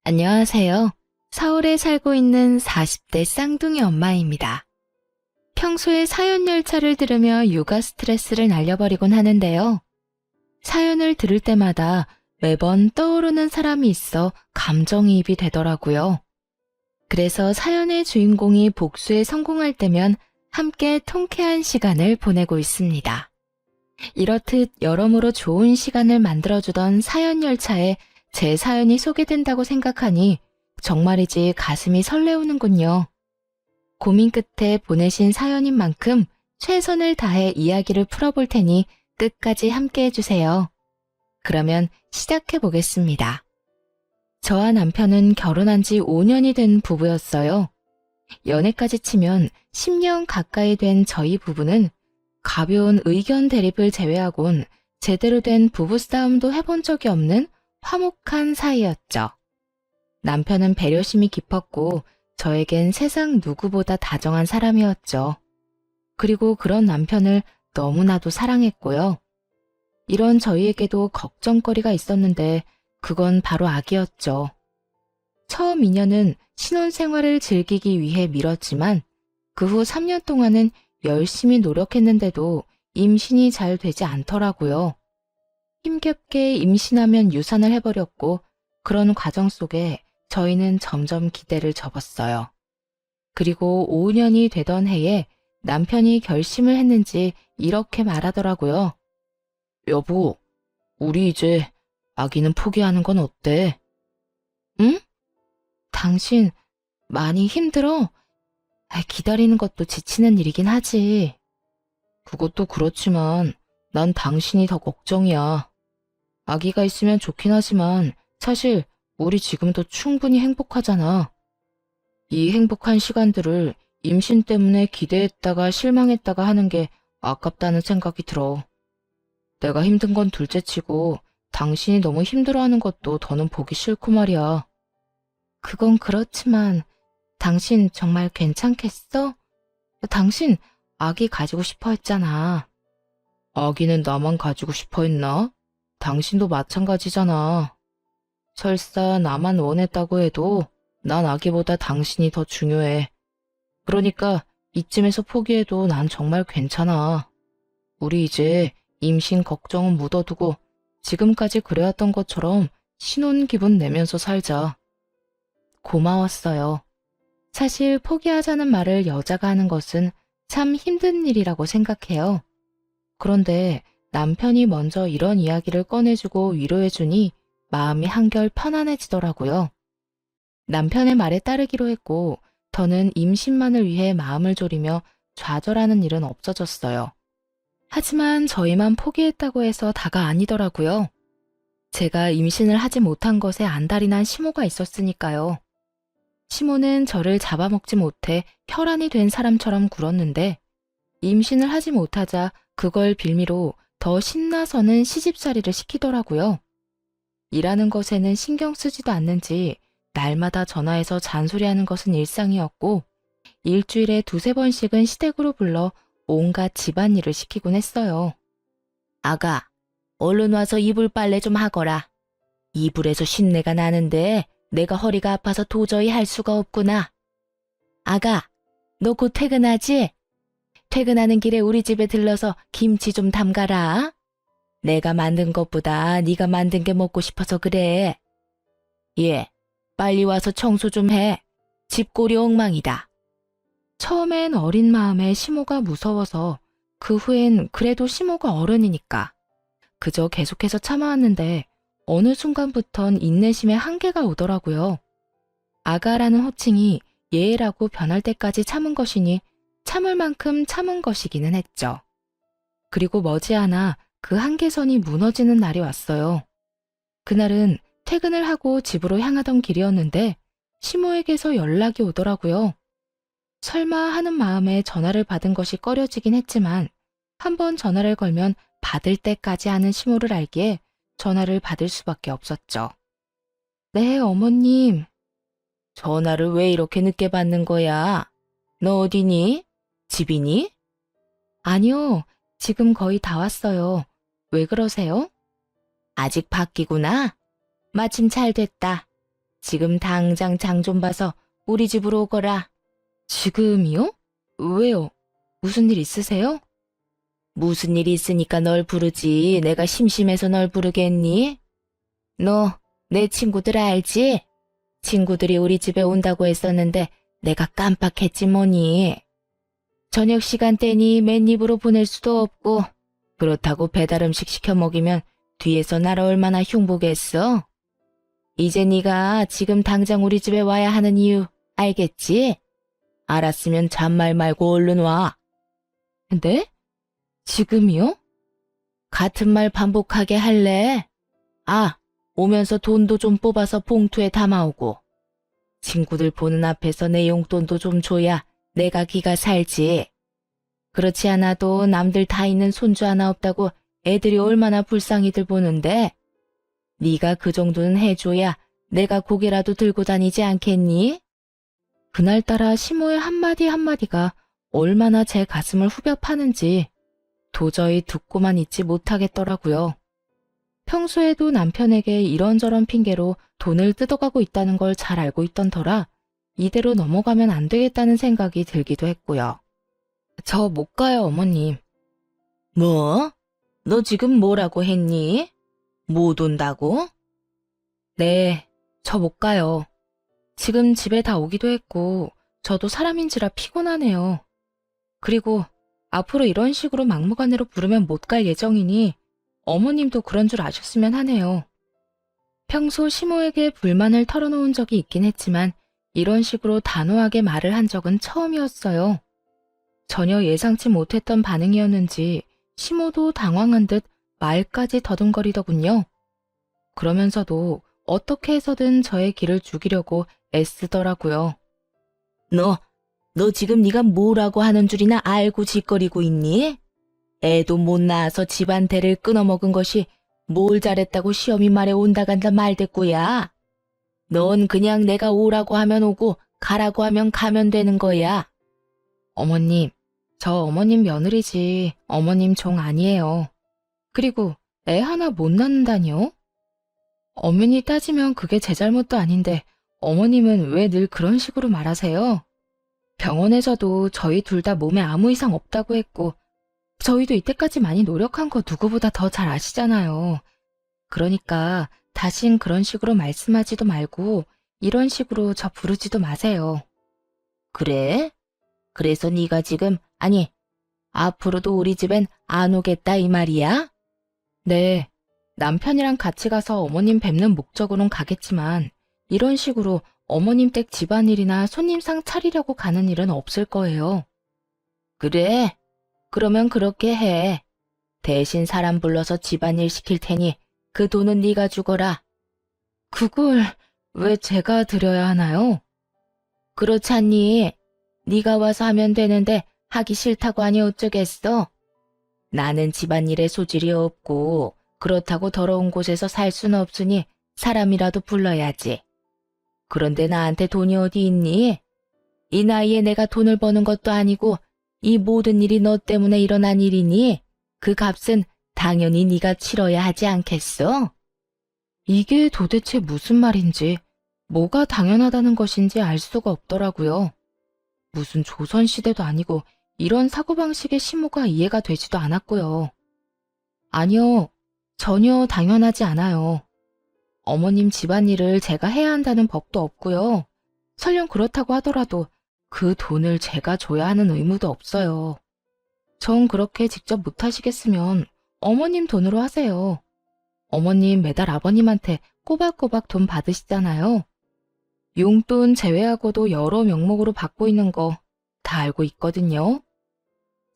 안녕하세요. 서울에 살고 있는 40대 쌍둥이 엄마입니다. 평소에 사연 열차를 들으며 육아 스트레스를 날려버리곤 하는데요. 사연을 들을 때마다 매번 떠오르는 사람이 있어 감정이입이 되더라고요. 그래서 사연의 주인공이 복수에 성공할 때면 함께 통쾌한 시간을 보내고 있습니다. 이렇듯 여러모로 좋은 시간을 만들어주던 사연 열차에 제 사연이 소개된다고 생각하니 정말이지 가슴이 설레우는군요. 고민 끝에 보내신 사연인 만큼 최선을 다해 이야기를 풀어볼 테니 끝까지 함께 해주세요. 그러면 시작해 보겠습니다. 저와 남편은 결혼한 지 5년이 된 부부였어요. 연애까지 치면 10년 가까이 된 저희 부부는 가벼운 의견 대립을 제외하곤 제대로 된 부부싸움도 해본 적이 없는 화목한 사이였죠. 남편은 배려심이 깊었고 저에겐 세상 누구보다 다정한 사람이었죠. 그리고 그런 남편을 너무나도 사랑했고요. 이런 저희에게도 걱정거리가 있었는데 그건 바로 아기였죠. 처음 2년은 신혼생활을 즐기기 위해 미뤘지만 그 후 3년 동안은 열심히 노력했는데도 임신이 잘 되지 않더라고요. 힘겹게 임신하면 유산을 해버렸고 그런 과정 속에 저희는 점점 기대를 접었어요. 그리고 5년이 되던 해에 남편이 결심을 했는지 이렇게 말하더라고요. 여보, 우리 이제 아기는 포기하는 건 어때? 응? 당신 많이 힘들어? 기다리는 것도 지치는 일이긴 하지. 그것도 그렇지만 난 당신이 더 걱정이야. 아기가 있으면 좋긴 하지만 사실 우리 지금도 충분히 행복하잖아. 이 행복한 시간들을 임신 때문에 기대했다가 실망했다가 하는 게 아깝다는 생각이 들어. 내가 힘든 건 둘째치고 당신이 너무 힘들어하는 것도 더는 보기 싫고 말이야. 그건 그렇지만 당신 정말 괜찮겠어? 당신 아기 가지고 싶어 했잖아. 아기는 나만 가지고 싶어 했나? 당신도 마찬가지잖아. 설사 나만 원했다고 해도 난 아기보다 당신이 더 중요해. 그러니까 이쯤에서 포기해도 난 정말 괜찮아. 우리 이제 임신 걱정은 묻어두고 지금까지 그래왔던 것처럼 신혼 기분 내면서 살자. 고마웠어요. 사실 포기하자는 말을 여자가 하는 것은 참 힘든 일이라고 생각해요. 그런데 남편이 먼저 이런 이야기를 꺼내주고 위로해주니 마음이 한결 편안해지더라고요. 남편의 말에 따르기로 했고 더는 임신만을 위해 마음을 졸이며 좌절하는 일은 없어졌어요. 하지만 저희만 포기했다고 해서 다가 아니더라고요. 제가 임신을 하지 못한 것에 안달이 난 시모가 있었으니까요. 시모는 저를 잡아먹지 못해 혈안이 된 사람처럼 굴었는데 임신을 하지 못하자 그걸 빌미로 더 신나서는 시집살이를 시키더라고요. 일하는 것에는 신경 쓰지도 않는지 날마다 전화해서 잔소리하는 것은 일상이었고 일주일에 2~3번씩은 시댁으로 불러 온갖 집안일을 시키곤 했어요. 아가, 얼른 와서 이불 빨래 좀 하거라. 이불에서 신내가 나는데 내가 허리가 아파서 도저히 할 수가 없구나. 아가, 너 곧 퇴근하지? 퇴근하는 길에 우리 집에 들러서 김치 좀 담가라. 내가 만든 것보다 네가 만든 게 먹고 싶어서 그래. 예, 빨리 와서 청소 좀 해. 집골이 엉망이다. 처음엔 어린 마음에 시모가 무서워서 그 후엔 그래도 시모가 어른이니까 그저 계속해서 참아왔는데 어느 순간부턴 인내심에 한계가 오더라고요. 아가라는 호칭이 예라고 변할 때까지 참은 것이니 참을 만큼 참은 것이기는 했죠. 그리고 머지않아 그 한계선이 무너지는 날이 왔어요. 그날은 퇴근을 하고 집으로 향하던 길이었는데 시모에게서 연락이 오더라고요. 설마 하는 마음에 전화를 받은 것이 꺼려지긴 했지만 한번 전화를 걸면 받을 때까지 하는 시모를 알기에 전화를 받을 수밖에 없었죠. 네, 어머님. 전화를 왜 이렇게 늦게 받는 거야? 너 어디니? 집이니? 아니요, 지금 거의 다 왔어요. 왜 그러세요? 아직 밖이구나. 마침 잘 됐다. 지금 당장 장 좀 봐서 우리 집으로 오거라. 지금이요? 왜요? 무슨 일 있으세요? 무슨 일 있으니까 널 부르지. 내가 심심해서 널 부르겠니? 너 내 친구들 알지? 친구들이 우리 집에 온다고 했었는데 내가 깜빡했지 뭐니. 저녁 시간대니 맨입으로 보낼 수도 없고 그렇다고 배달 음식 시켜 먹이면 뒤에서 날 얼마나 흉보겠어? 이제 네가 지금 당장 우리 집에 와야 하는 이유 알겠지? 알았으면 잔말 말고 얼른 와. 네? 지금이요? 같은 말 반복하게 할래? 아, 오면서 돈도 좀 뽑아서 봉투에 담아오고. 친구들 보는 앞에서 내 용돈도 좀 줘야 내가 기가 살지. 그렇지 않아도 남들 다 있는 손주 하나 없다고 애들이 얼마나 불쌍히들 보는데 네가 그 정도는 해줘야 내가 고개라도 들고 다니지 않겠니? 그날따라 시모의 한마디 한마디가 얼마나 제 가슴을 후벼 파는지 도저히 듣고만 있지 못하겠더라고요. 평소에도 남편에게 이런저런 핑계로 돈을 뜯어가고 있다는 걸 잘 알고 있던 터라 이대로 넘어가면 안 되겠다는 생각이 들기도 했고요. 저 못 가요, 어머님. 뭐? 너 지금 뭐라고 했니? 못 온다고? 네, 저 못 가요. 지금 집에 다 오기도 했고 저도 사람인지라 피곤하네요. 그리고 앞으로 이런 식으로 막무가내로 부르면 못 갈 예정이니 어머님도 그런 줄 아셨으면 하네요. 평소 시모에게 불만을 털어놓은 적이 있긴 했지만 이런 식으로 단호하게 말을 한 적은 처음이었어요. 전혀 예상치 못했던 반응이었는지 시모도 당황한 듯 말까지 더듬거리더군요. 그러면서도 어떻게 해서든 저의 길을 죽이려고 애쓰더라고요. 너 지금 네가 뭐라고 하는 줄이나 알고 짓거리고 있니? 애도 못 낳아서 집안 대를 끊어먹은 것이 뭘 잘했다고 시험이 말에 온다 간다 말대꾸야. 넌 그냥 내가 오라고 하면 오고 가라고 하면 가면 되는 거야. 어머님, 저 어머님 며느리지 어머님 종 아니에요. 그리고 애 하나 못 낳는다니요? 엄연히 따지면 그게 제 잘못도 아닌데 어머님은 왜 늘 그런 식으로 말하세요? 병원에서도 저희 둘 다 몸에 아무 이상 없다고 했고 저희도 이때까지 많이 노력한 거 누구보다 더 잘 아시잖아요. 그러니까 다신 그런 식으로 말씀하지도 말고 이런 식으로 저 부르지도 마세요. 그래? 그래서 네가 지금 아니 앞으로도 우리 집엔 안 오겠다 이 말이야? 네. 남편이랑 같이 가서 어머님 뵙는 목적으론 가겠지만 이런 식으로 어머님 댁 집안일이나 손님상 차리려고 가는 일은 없을 거예요. 그래? 그러면 그렇게 해. 대신 사람 불러서 집안일 시킬 테니 그 돈은 네가 주거라. 그걸 왜 제가 드려야 하나요? 그렇지 않니? 네가 와서 하면 되는데 하기 싫다고 하니 어쩌겠어? 나는 집안일에 소질이 없고 그렇다고 더러운 곳에서 살 수는 없으니 사람이라도 불러야지. 그런데 나한테 돈이 어디 있니? 이 나이에 내가 돈을 버는 것도 아니고 이 모든 일이 너 때문에 일어난 일이니 그 값은 당연히 네가 치러야 하지 않겠어? 이게 도대체 무슨 말인지, 뭐가 당연하다는 것인지 알 수가 없더라고요. 무슨 조선시대도 아니고 이런 사고방식의 시모가 이해가 되지도 않았고요. 아니요, 전혀 당연하지 않아요. 어머님 집안일을 제가 해야 한다는 법도 없고요. 설령 그렇다고 하더라도 그 돈을 제가 줘야 하는 의무도 없어요. 전 그렇게 직접 못하시겠으면 어머님 돈으로 하세요. 어머님 매달 아버님한테 꼬박꼬박 돈 받으시잖아요. 용돈 제외하고도 여러 명목으로 받고 있는 거 다 알고 있거든요.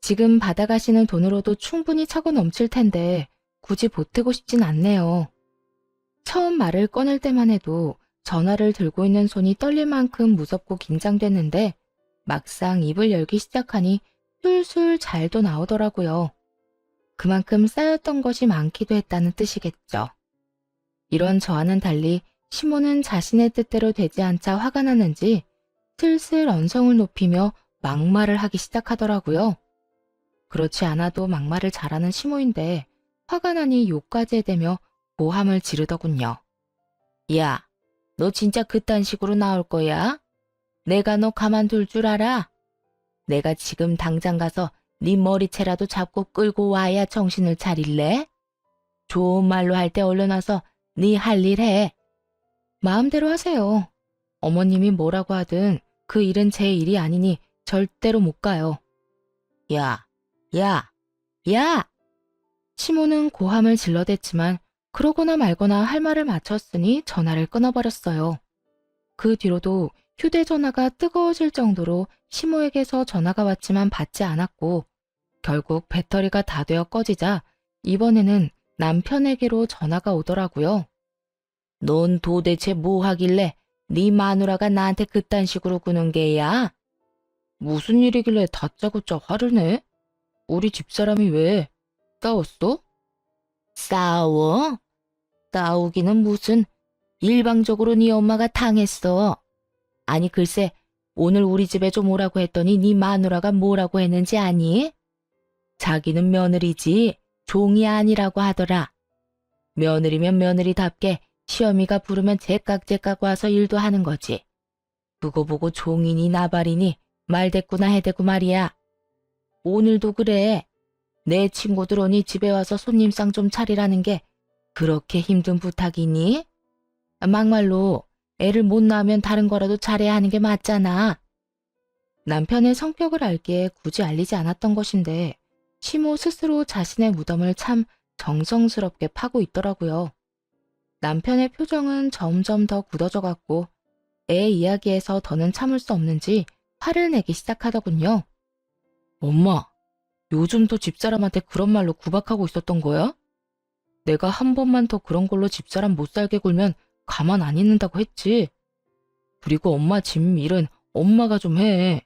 지금 받아가시는 돈으로도 충분히 차고 넘칠 텐데 굳이 보태고 싶진 않네요. 처음 말을 꺼낼 때만 해도 전화를 들고 있는 손이 떨릴 만큼 무섭고 긴장됐는데 막상 입을 열기 시작하니 술술 잘도 나오더라고요. 그만큼 쌓였던 것이 많기도 했다는 뜻이겠죠. 이런 저와는 달리 시모는 자신의 뜻대로 되지 않자 화가 나는지 슬슬 언성을 높이며 막말을 하기 시작하더라고요. 그렇지 않아도 막말을 잘하는 시모인데 화가 나니 욕까지 해대며 고함을 지르더군요. 야, 너 진짜 그딴 식으로 나올 거야? 내가 너 가만둘 줄 알아? 내가 지금 당장 가서 네 머리채라도 잡고 끌고 와야 정신을 차릴래? 좋은 말로 할 때 얼른 와서 네 할 일 해. 마음대로 하세요. 어머님이 뭐라고 하든 그 일은 제 일이 아니니 절대로 못 가요. 야, 야, 야! 시모는 고함을 질러댔지만 그러거나 말거나 할 말을 마쳤으니 전화를 끊어버렸어요. 그 뒤로도 휴대전화가 뜨거워질 정도로 시모에게서 전화가 왔지만 받지 않았고 결국 배터리가 다 되어 꺼지자 이번에는 남편에게로 전화가 오더라고요. 넌 도대체 뭐 하길래 네 마누라가 나한테 그딴 식으로 구는 게야? 무슨 일이길래 다짜고짜 화를 내? 우리 집사람이 왜 싸웠어? 싸워? 싸우기는 무슨 일방적으로 네 엄마가 당했어. 아니 글쎄 오늘 우리 집에 좀 오라고 했더니 네 마누라가 뭐라고 했는지 아니? 자기는 며느리지 종이 아니라고 하더라. 며느리면 며느리답게 시어미가 부르면 제깍제깍 와서 일도 하는 거지. 그거 보고 종이니 나발이니 말대꾸나 해대고 말이야. 오늘도 그래. 내 친구들 오니 집에 와서 손님상 좀 차리라는 게 그렇게 힘든 부탁이니? 막말로 애를 못 낳으면 다른 거라도 잘해야 하는 게 맞잖아. 남편의 성격을 알기에 굳이 알리지 않았던 것인데 시모 스스로 자신의 무덤을 참 정성스럽게 파고 있더라고요. 남편의 표정은 점점 더 굳어져 갔고 애 이야기에서 더는 참을 수 없는지 화를 내기 시작하더군요. 엄마, 요즘도 집사람한테 그런 말로 구박하고 있었던 거야? 내가 한 번만 더 그런 걸로 집사람 못 살게 굴면 가만 안 있는다고 했지. 그리고 엄마 집 일은 엄마가 좀 해.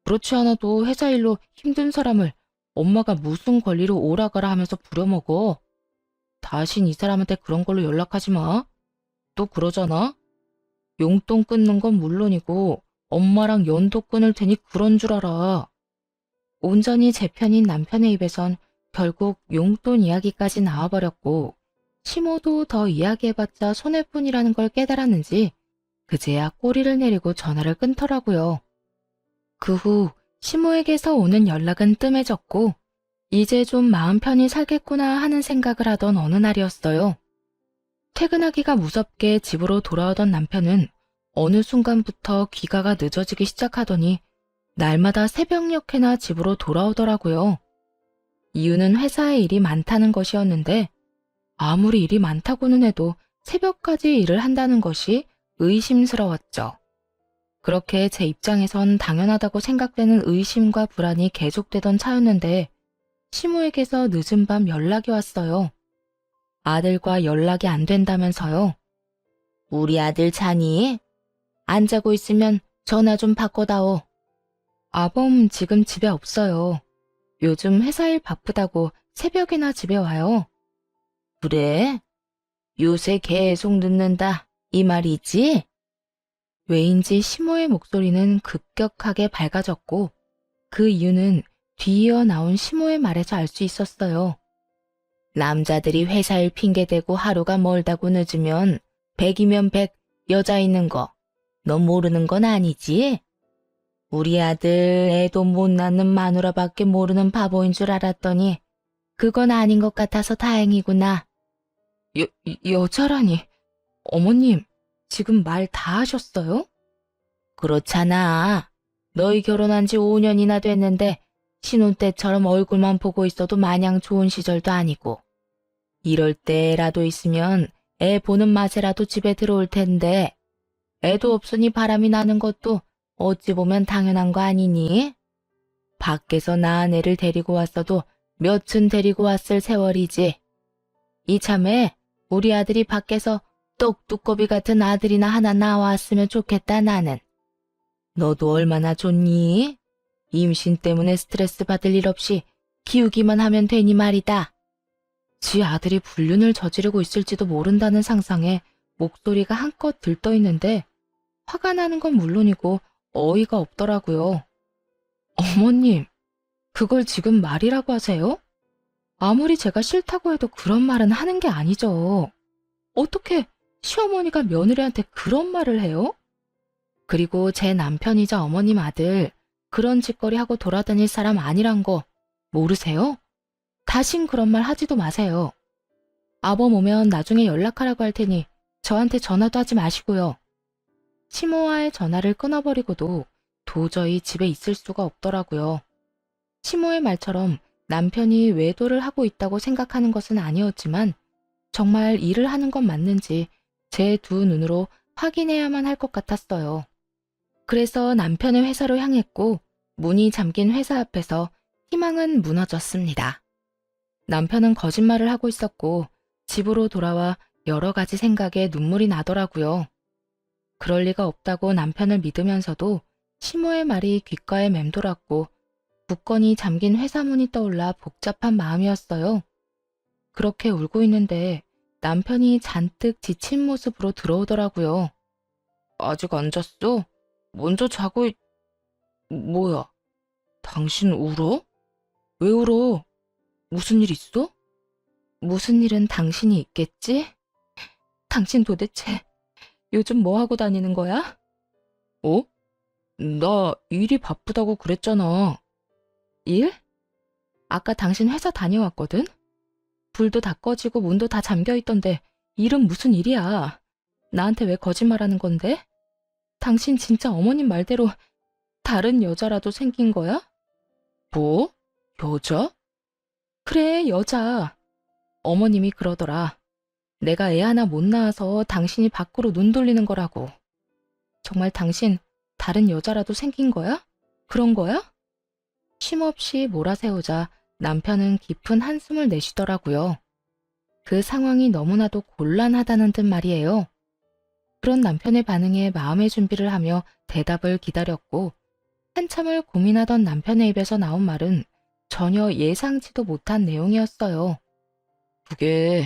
그렇지 않아도 회사 일로 힘든 사람을 엄마가 무슨 권리로 오라가라 하면서 부려먹어. 다신 이 사람한테 그런 걸로 연락하지 마. 또 그러잖아. 용돈 끊는 건 물론이고 엄마랑 연도 끊을 테니 그런 줄 알아. 온전히 제 편인 남편의 입에선 결국 용돈 이야기까지 나와버렸고 시모도 더 이야기해봤자 손해뿐이라는 걸 깨달았는지 그제야 꼬리를 내리고 전화를 끊더라고요. 그 후 시모에게서 오는 연락은 뜸해졌고 이제 좀 마음 편히 살겠구나 하는 생각을 하던 어느 날이었어요. 퇴근하기가 무섭게 집으로 돌아오던 남편은 어느 순간부터 귀가가 늦어지기 시작하더니 날마다 새벽녘에나 집으로 돌아오더라고요. 이유는 회사에 일이 많다는 것이었는데 아무리 일이 많다고는 해도 새벽까지 일을 한다는 것이 의심스러웠죠. 그렇게 제 입장에선 당연하다고 생각되는 의심과 불안이 계속되던 차였는데 시모에게서 늦은 밤 연락이 왔어요. 아들과 연락이 안 된다면서요. 우리 아들 자니? 안 자고 있으면 전화 좀 바꿔다오. 아범 지금 집에 없어요. 요즘 회사 일 바쁘다고 새벽이나 집에 와요. 그래? 요새 계속 늦는다 이 말이지? 왜인지 시모의 목소리는 급격하게 밝아졌고 그 이유는 뒤이어 나온 시모의 말에서 알 수 있었어요. 남자들이 회사 일 핑계대고 하루가 멀다고 늦으면 100이면 100 여자 있는 거 너 모르는 건 아니지? 우리 아들 애도 못 낳는 마누라밖에 모르는 바보인 줄 알았더니 그건 아닌 것 같아서 다행이구나. 여자라니. 어머님, 지금 말 다 하셨어요? 그렇잖아. 너희 결혼한 지 5년이나 됐는데 신혼 때처럼 얼굴만 보고 있어도 마냥 좋은 시절도 아니고. 이럴 때라도 있으면 애 보는 맛에라도 집에 들어올 텐데 애도 없으니 바람이 나는 것도 어찌 보면 당연한 거 아니니? 밖에서 낳은 애를 데리고 왔어도 몇은 데리고 왔을 세월이지. 이참에 우리 아들이 밖에서 똑두꺼비 같은 아들이나 하나 나왔으면 좋겠다 나는. 너도 얼마나 좋니? 임신 때문에 스트레스 받을 일 없이 키우기만 하면 되니 말이다. 지 아들이 불륜을 저지르고 있을지도 모른다는 상상에 목소리가 한껏 들떠있는데 화가 나는 건 물론이고 어이가 없더라고요. 어머님, 그걸 지금 말이라고 하세요? 아무리 제가 싫다고 해도 그런 말은 하는 게 아니죠. 어떻게 시어머니가 며느리한테 그런 말을 해요? 그리고 제 남편이자 어머님 아들 그런 짓거리 하고 돌아다닐 사람 아니란 거 모르세요? 다신 그런 말 하지도 마세요. 아범 오면 나중에 연락하라고 할 테니 저한테 전화도 하지 마시고요. 시모와의 전화를 끊어버리고도 도저히 집에 있을 수가 없더라고요. 시모의 말처럼 남편이 외도를 하고 있다고 생각하는 것은 아니었지만 정말 일을 하는 건 맞는지 제 두 눈으로 확인해야만 할 것 같았어요. 그래서 남편의 회사로 향했고 문이 잠긴 회사 앞에서 희망은 무너졌습니다. 남편은 거짓말을 하고 있었고 집으로 돌아와 여러 가지 생각에 눈물이 나더라고요. 그럴 리가 없다고 남편을 믿으면서도 시모의 말이 귓가에 맴돌았고 굳건히 잠긴 회사 문이 떠올라 복잡한 마음이었어요. 그렇게 울고 있는데 남편이 잔뜩 지친 모습으로 들어오더라고요. 아직 안 잤어? 먼저 자고 뭐야? 당신 울어? 왜 울어? 무슨 일 있어? 무슨 일은 당신이 있겠지? 당신 도대체 요즘 뭐 하고 다니는 거야? 어? 나 일이 바쁘다고 그랬잖아. 일? 아까 당신 회사 다녀왔거든? 불도 다 꺼지고 문도 다 잠겨 있던데 일은 무슨 일이야? 나한테 왜 거짓말하는 건데? 당신 진짜 어머님 말대로 다른 여자라도 생긴 거야? 뭐? 여자? 그래, 여자. 어머님이 그러더라. 내가 애 하나 못 낳아서 당신이 밖으로 눈 돌리는 거라고. 정말 당신 다른 여자라도 생긴 거야? 그런 거야? 쉼없이 몰아세우자 남편은 깊은 한숨을 내쉬더라고요. 그 상황이 너무나도 곤란하다는 듯 말이에요. 그런 남편의 반응에 마음의 준비를 하며 대답을 기다렸고 한참을 고민하던 남편의 입에서 나온 말은 전혀 예상치도 못한 내용이었어요. 그게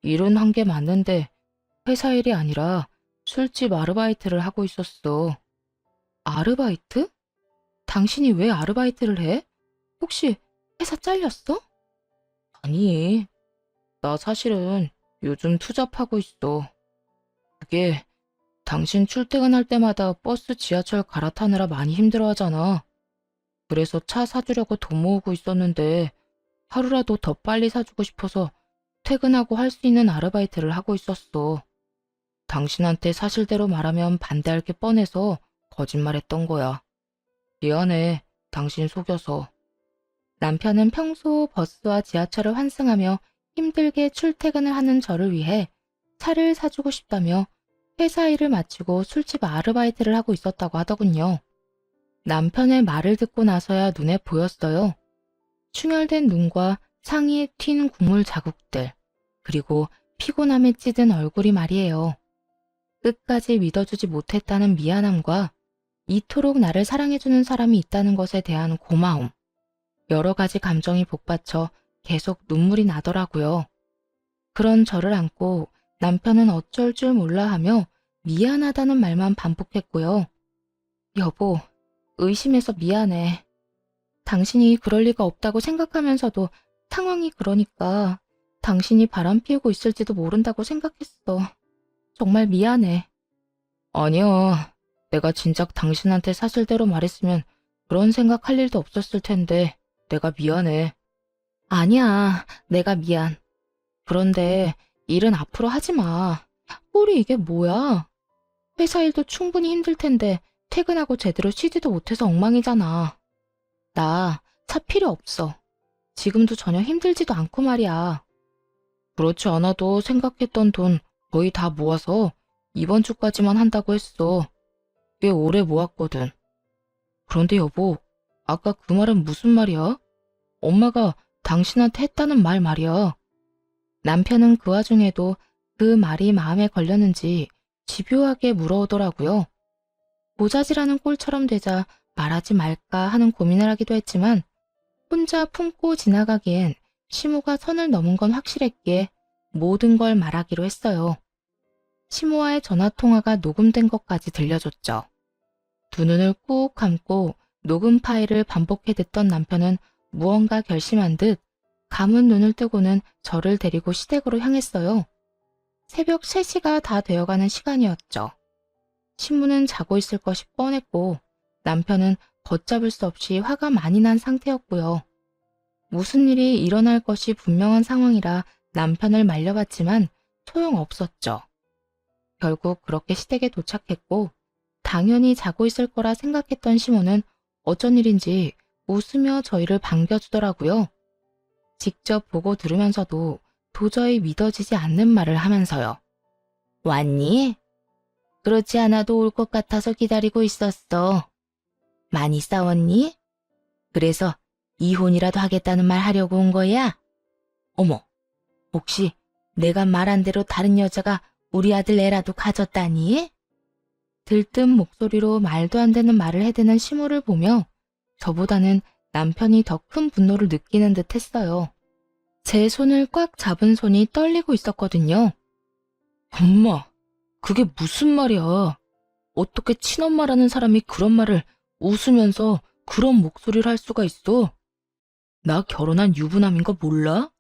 일은 한 게 맞는데 회사 일이 아니라 술집 아르바이트를 하고 있었어. 아르바이트? 당신이 왜 아르바이트를 해? 혹시 회사 잘렸어? 아니, 나 사실은 요즘 투잡하고 있어. 그게 당신 출퇴근할 때마다 버스 지하철 갈아타느라 많이 힘들어하잖아. 그래서 차 사주려고 돈 모으고 있었는데 하루라도 더 빨리 사주고 싶어서 퇴근하고 할 수 있는 아르바이트를 하고 있었어. 당신한테 사실대로 말하면 반대할 게 뻔해서 거짓말했던 거야. 미안해, 당신 속여서. 남편은 평소 버스와 지하철을 환승하며 힘들게 출퇴근을 하는 저를 위해 차를 사주고 싶다며 회사 일을 마치고 술집 아르바이트를 하고 있었다고 하더군요. 남편의 말을 듣고 나서야 눈에 보였어요. 충혈된 눈과 상의에 튄 국물 자국들, 그리고 피곤함에 찌든 얼굴이 말이에요. 끝까지 믿어주지 못했다는 미안함과 이토록 나를 사랑해주는 사람이 있다는 것에 대한 고마움, 여러 가지 감정이 복받쳐 계속 눈물이 나더라고요. 그런 저를 안고 남편은 어쩔 줄 몰라 하며 미안하다는 말만 반복했고요. 여보, 의심해서 미안해. 당신이 그럴 리가 없다고 생각하면서도 상황이 그러니까 당신이 바람 피우고 있을지도 모른다고 생각했어. 정말 미안해. 아니야. 내가 진작 당신한테 사실대로 말했으면 그런 생각할 일도 없었을 텐데 내가 미안해. 아니야. 내가 미안. 그런데 일은 앞으로 하지 마. 꼴이 이게 뭐야? 회사 일도 충분히 힘들 텐데 퇴근하고 제대로 쉬지도 못해서 엉망이잖아. 나 차 필요 없어. 지금도 전혀 힘들지도 않고 말이야. 그렇지 않아도 생각했던 돈 거의 다 모아서 이번 주까지만 한다고 했어. 꽤 오래 모았거든. 그런데 여보, 아까 그 말은 무슨 말이야? 엄마가 당신한테 했다는 말 말이야. 남편은 그 와중에도 그 말이 마음에 걸렸는지 집요하게 물어오더라고요. 모자지라는 꼴처럼 되자 말하지 말까 하는 고민을 하기도 했지만 혼자 품고 지나가기엔 시모가 선을 넘은 건 확실했기에 모든 걸 말하기로 했어요. 시모와의 전화통화가 녹음된 것까지 들려줬죠. 두 눈을 꾹 감고 녹음 파일을 반복해 듣던 남편은 무언가 결심한 듯 감은 눈을 뜨고는 저를 데리고 시댁으로 향했어요. 새벽 3시가 다 되어가는 시간이었죠. 신부는 자고 있을 것이 뻔했고 남편은 걷잡을 수 없이 화가 많이 난 상태였고요. 무슨 일이 일어날 것이 분명한 상황이라 남편을 말려봤지만 소용없었죠. 결국 그렇게 시댁에 도착했고 당연히 자고 있을 거라 생각했던 시모는 어쩐 일인지 웃으며 저희를 반겨주더라고요. 직접 보고 들으면서도 도저히 믿어지지 않는 말을 하면서요. 왔니? 그렇지 않아도 올 것 같아서 기다리고 있었어. 많이 싸웠니? 그래서 이혼이라도 하겠다는 말 하려고 온 거야? 어머, 혹시 내가 말한 대로 다른 여자가 우리 아들 애라도 가졌다니? 들뜬 목소리로 말도 안 되는 말을 해대는 시모를 보며 저보다는 남편이 더 큰 분노를 느끼는 듯 했어요. 제 손을 꽉 잡은 손이 떨리고 있었거든요. 엄마, 그게 무슨 말이야? 어떻게 친엄마라는 사람이 그런 말을 웃으면서 그런 목소리를 할 수가 있어? 나 결혼한 유부남인 거 몰라?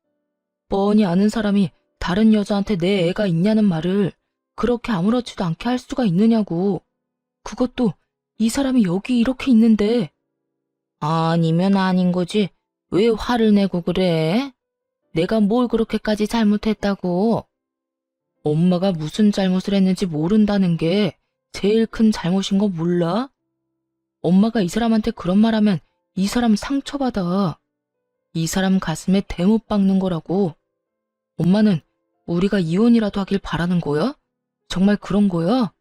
뻔히 아는 사람이 다른 여자한테 내 애가 있냐는 말을 그렇게 아무렇지도 않게 할 수가 있느냐고. 그것도 이 사람이 여기 이렇게 있는데. 아니면 아닌 거지. 왜 화를 내고 그래? 내가 뭘 그렇게까지 잘못했다고? 엄마가 무슨 잘못을 했는지 모른다는 게 제일 큰 잘못인 거 몰라? 엄마가 이 사람한테 그런 말하면 이 사람 상처받아. 이 사람 가슴에 대못 박는 거라고. 엄마는 우리가 이혼이라도 하길 바라는 거야? 정말 그런 거야?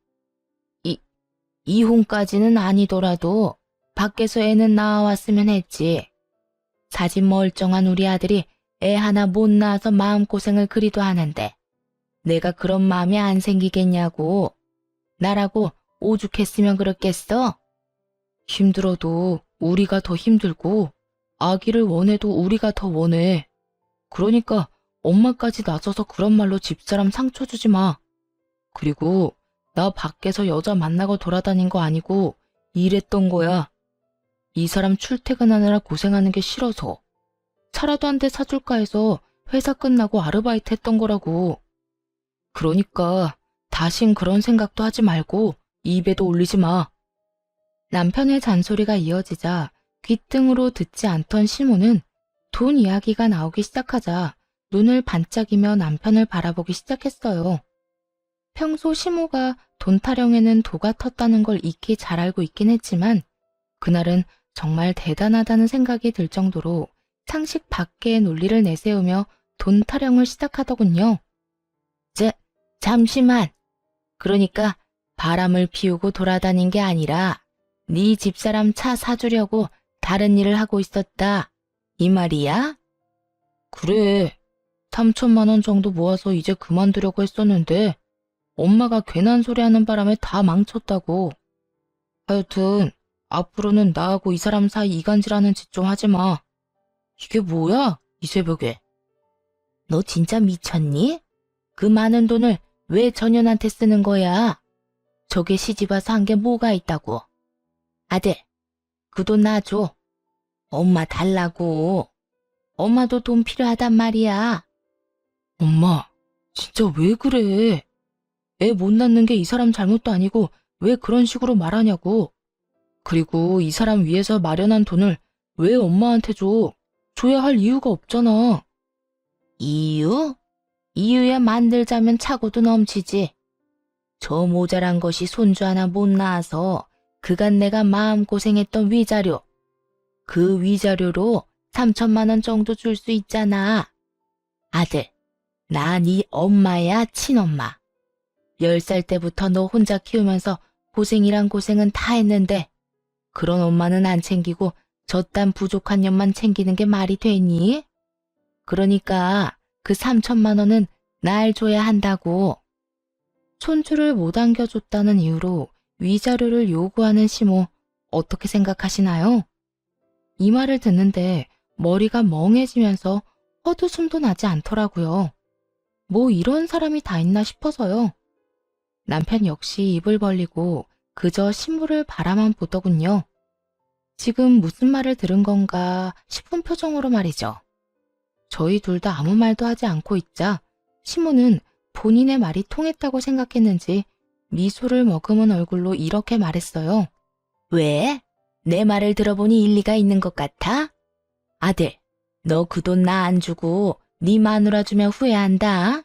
이혼까지는 아니더라도 밖에서 애는 낳아왔으면 했지. 사진 멀쩡한 우리 아들이 애 하나 못 낳아서 마음고생을 그리도 하는데 내가 그런 마음이 안 생기겠냐고. 나라고 오죽했으면 그렇겠어? 힘들어도 우리가 더 힘들고 아기를 원해도 우리가 더 원해. 그러니까 엄마까지 나서서 그런 말로 집사람 상처 주지 마. 그리고 나 밖에서 여자 만나고 돌아다닌 거 아니고 일했던 거야. 이 사람 출퇴근하느라 고생하는 게 싫어서 차라도 한 대 사줄까 해서 회사 끝나고 아르바이트 했던 거라고. 그러니까 다신 그런 생각도 하지 말고 입에도 올리지 마. 남편의 잔소리가 이어지자 귓등으로 듣지 않던 시모는 돈 이야기가 나오기 시작하자 눈을 반짝이며 남편을 바라보기 시작했어요. 평소 시모가 돈 타령에는 도가 텄다는 걸 익히 잘 알고 있긴 했지만 그날은 정말 대단하다는 생각이 들 정도로 상식 밖의 논리를 내세우며 돈 타령을 시작하더군요. 잠시만. 그러니까 바람을 피우고 돌아다닌 게 아니라 네 집사람 차 사주려고 다른 일을 하고 있었다. 이 말이야? 그래. 3천만 원 정도 모아서 이제 그만두려고 했었는데 엄마가 괜한 소리 하는 바람에 다 망쳤다고. 하여튼 앞으로는 나하고 이 사람 사이 이간질하는 짓 좀 하지 마. 이게 뭐야? 이 새벽에. 너 진짜 미쳤니? 그 많은 돈을 왜 전현한테 쓰는 거야? 저게 시집 와서 한 게 뭐가 있다고. 아들, 그 돈 놔줘. 엄마 달라고. 엄마도 돈 필요하단 말이야. 엄마, 진짜 왜 그래? 애 못 낳는 게 이 사람 잘못도 아니고 왜 그런 식으로 말하냐고. 그리고 이 사람 위해서 마련한 돈을 왜 엄마한테 줘? 줘야 할 이유가 없잖아. 이유? 이유야 만들자면 차고도 넘치지. 저 모자란 것이 손주 하나 못 낳아서 그간 내가 마음고생했던 위자료. 그 위자료로 3천만 원 정도 줄 수 있잖아. 아들, 나 네 엄마야 친엄마. 10살 때부터 너 혼자 키우면서 고생이란 고생은 다 했는데 그런 엄마는 안 챙기고 저딴 부족한 년만 챙기는 게 말이 되니? 그러니까 그 3천만 원은 날 줘야 한다고. 손주를 못 안겨줬다는 이유로 위자료를 요구하는 시모 어떻게 생각하시나요? 이 말을 듣는데 머리가 멍해지면서 헛웃음도 나지 않더라고요. 뭐 이런 사람이 다 있나 싶어서요. 남편 역시 입을 벌리고 그저 신부를 바라만 보더군요. 지금 무슨 말을 들은 건가 싶은 표정으로 말이죠. 저희 둘 다 아무 말도 하지 않고 있자 시모는 본인의 말이 통했다고 생각했는지 미소를 머금은 얼굴로 이렇게 말했어요. 왜? 내 말을 들어보니 일리가 있는 것 같아? 아들, 너 그 돈 나 안 주고 네 마누라 주면 후회한다.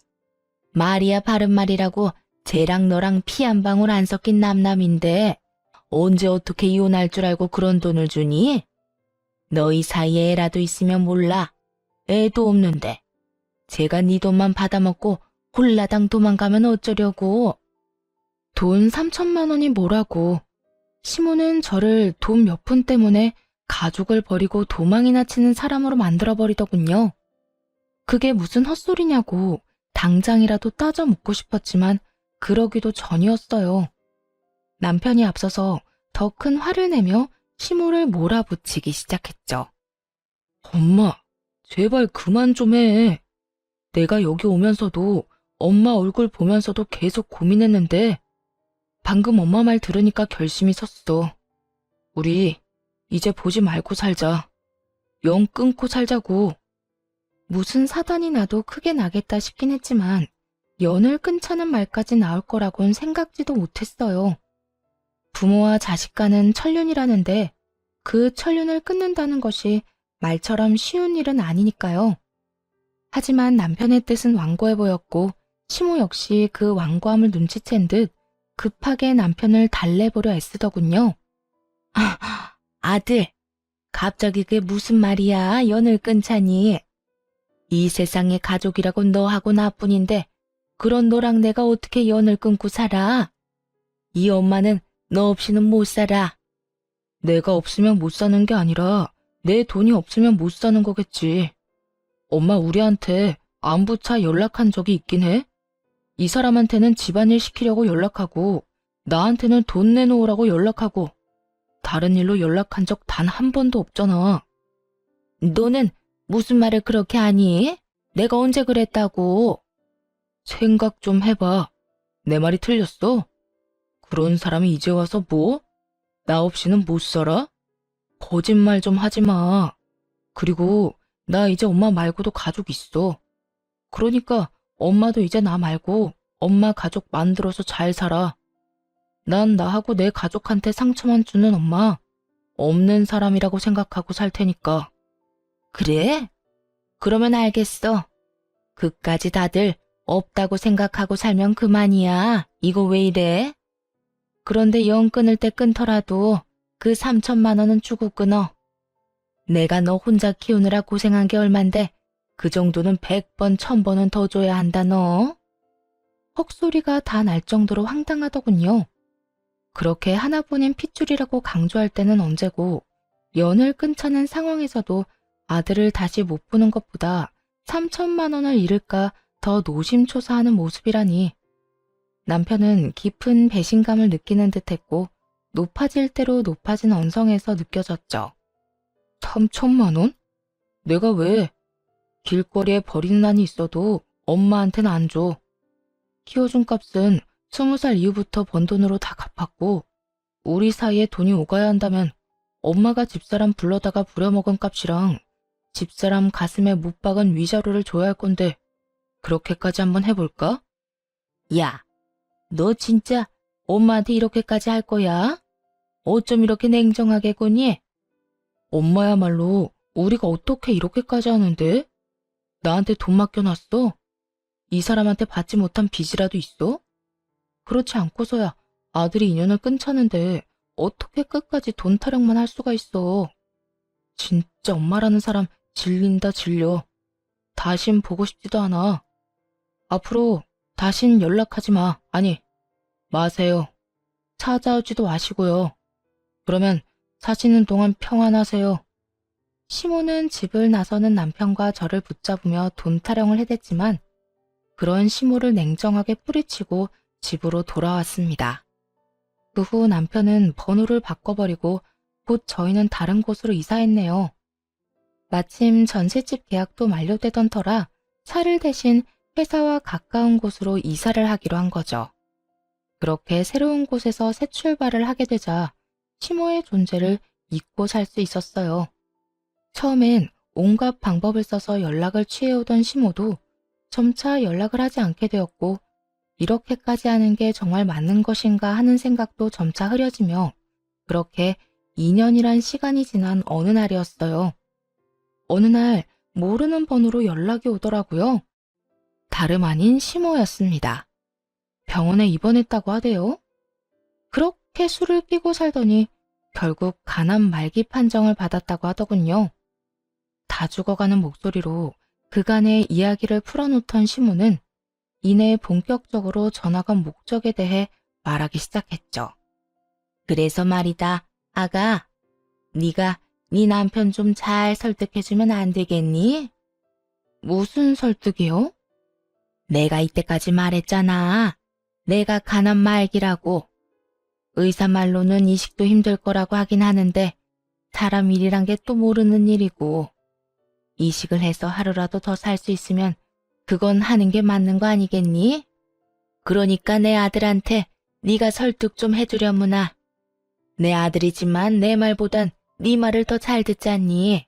말이야 바른 말이라고 쟤랑 너랑 피 한 방울 안 섞인 남남인데 언제 어떻게 이혼할 줄 알고 그런 돈을 주니? 너희 사이에 애라도 있으면 몰라. 애도 없는데. 제가 네 돈만 받아먹고 홀라당 도망가면 어쩌려고. 돈 3천만 원이 뭐라고. 시모는 저를 돈 몇 푼 때문에 가족을 버리고 도망이나 치는 사람으로 만들어버리더군요. 그게 무슨 헛소리냐고 당장이라도 따져 묻고 싶었지만 그러기도 전이었어요. 남편이 앞서서 더 큰 화를 내며 시모를 몰아붙이기 시작했죠. 엄마, 제발 그만 좀 해. 내가 여기 오면서도 엄마 얼굴 보면서도 계속 고민했는데 방금 엄마 말 들으니까 결심이 섰어. 우리 이제 보지 말고 살자. 영 끊고 살자고. 무슨 사단이 나도 크게 나겠다 싶긴 했지만 연을 끊자는 말까지 나올 거라곤 생각지도 못했어요. 부모와 자식 간은 천륜이라는데 그 천륜을 끊는다는 것이 말처럼 쉬운 일은 아니니까요. 하지만 남편의 뜻은 완고해 보였고 시모 역시 그 완고함을 눈치챈 듯 급하게 남편을 달래보려 애쓰더군요. 아들, 갑자기 그게 무슨 말이야, 연을 끊자니. 이 세상에 가족이라고 너하고 나뿐인데 그런 너랑 내가 어떻게 연을 끊고 살아? 이 엄마는 너 없이는 못 살아. 내가 없으면 못 사는 게 아니라 내 돈이 없으면 못 사는 거겠지. 엄마 우리한테 안부차 연락한 적이 있긴 해? 이 사람한테는 집안일 시키려고 연락하고 나한테는 돈 내놓으라고 연락하고 다른 일로 연락한 적 단 한 번도 없잖아. 너는 무슨 말을 그렇게 하니? 내가 언제 그랬다고? 생각 좀 해봐. 내 말이 틀렸어? 그런 사람이 이제 와서 뭐? 나 없이는 못 살아? 거짓말 좀 하지 마. 그리고 나 이제 엄마 말고도 가족 있어. 그러니까 엄마도 이제 나 말고 엄마 가족 만들어서 잘 살아. 난 나하고 내 가족한테 상처만 주는 엄마, 없는 사람이라고 생각하고 살 테니까. 그래? 그러면 알겠어. 그까지 다들 없다고 생각하고 살면 그만이야. 이거 왜 이래? 그런데 영 끊을 때 끊더라도 그 3천만 원은 주고 끊어. 내가 너 혼자 키우느라 고생한 게 얼만데 그 정도는 100번, 1000번은 더 줘야 한다 너. 헉소리가 다 날 정도로 황당하더군요. 그렇게 하나뿐인 핏줄이라고 강조할 때는 언제고 연을 끊자는 상황에서도 아들을 다시 못 보는 것보다 3천만 원을 잃을까 더 노심초사하는 모습이라니. 남편은 깊은 배신감을 느끼는 듯했고 높아질 대로 높아진 언성에서 느껴졌죠. 3천만 원? 내가 왜? 길거리에 버리는 한이 있어도 엄마한테는 안 줘. 키워준 값은 20살 이후부터 번 돈으로 다 갚았고 우리 사이에 돈이 오가야 한다면 엄마가 집사람 불러다가 부려먹은 값이랑 집사람 가슴에 못 박은 위자료를 줘야 할 건데 그렇게까지 한번 해볼까? 야, 너 진짜 엄마한테 이렇게까지 할 거야? 어쩜 이렇게 냉정하게 구니? 엄마야말로 우리가 어떻게 이렇게까지 하는데? 나한테 돈 맡겨놨어? 이 사람한테 받지 못한 빚이라도 있어? 그렇지 않고서야 아들이 인연을 끊자는데 어떻게 끝까지 돈 타령만 할 수가 있어. 진짜 엄마라는 사람 질린다 질려. 다신 보고 싶지도 않아. 앞으로 다신 연락하지 마. 아니, 마세요. 찾아오지도 마시고요. 그러면 사시는 동안 평안하세요. 시모는 집을 나서는 남편과 저를 붙잡으며 돈 타령을 해댔지만 그런 시모를 냉정하게 뿌리치고 집으로 돌아왔습니다. 그 후 남편은 번호를 바꿔버리고 곧 저희는 다른 곳으로 이사했네요. 마침 전셋집 계약도 만료되던 터라 차를 대신 회사와 가까운 곳으로 이사를 하기로 한 거죠. 그렇게 새로운 곳에서 새 출발을 하게 되자 시모의 존재를 잊고 살 수 있었어요. 처음엔 온갖 방법을 써서 연락을 취해오던 시모도 점차 연락을 하지 않게 되었고, 이렇게까지 하는 게 정말 맞는 것인가 하는 생각도 점차 흐려지며, 그렇게 2년이란 시간이 지난 어느 날이었어요. 어느 날 모르는 번호로 연락이 오더라고요. 다름 아닌 시모였습니다. 병원에 입원했다고 하대요. 그렇게 술을 끼고 살더니 결국 간암 말기 판정을 받았다고 하더군요. 다 죽어가는 목소리로 그간의 이야기를 풀어놓던 시모는 이내 본격적으로 전화가 목적에 대해 말하기 시작했죠. 그래서 말이다, 아가. 네가 네 남편 좀 잘 설득해주면 안 되겠니? 무슨 설득이요? 내가 이때까지 말했잖아. 내가 간암 말기라고. 의사 말로는 이식도 힘들 거라고 하긴 하는데 사람 일이란 게 또 모르는 일이고, 이식을 해서 하루라도 더 살 수 있으면 그건 하는 게 맞는 거 아니겠니? 그러니까 내 아들한테 네가 설득 좀 해주려무나. 내 아들이지만 내 말보단 네 말을 더 잘 듣잖니.